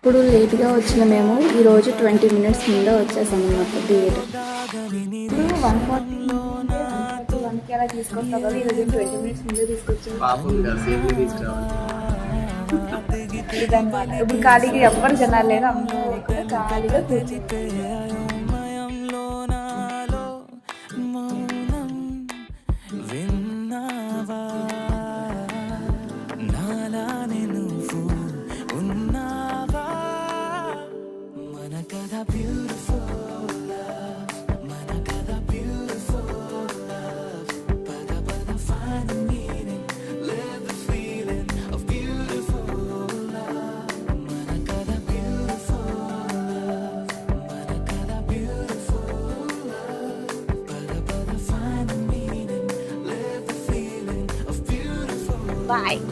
ఇప్పుడు లేట్గా వచ్చిన మేము ఈరోజు 20 మినిట్స్ ముందే వచ్చేసాం అన్నమాట థియేటర్. ఇప్పుడు 1:41కి అలా తీసుకొస్తాం కదా, ఈరోజు 20 మినిట్స్ ముందే తీసుకొచ్చాం. ఇదన్నమాట. ఇప్పుడు ఖాళీగా ఎవ్వరు జనాలు లేరు, అందరూ కూడా ఖాళీగా కూర్చుంటారు. Bye.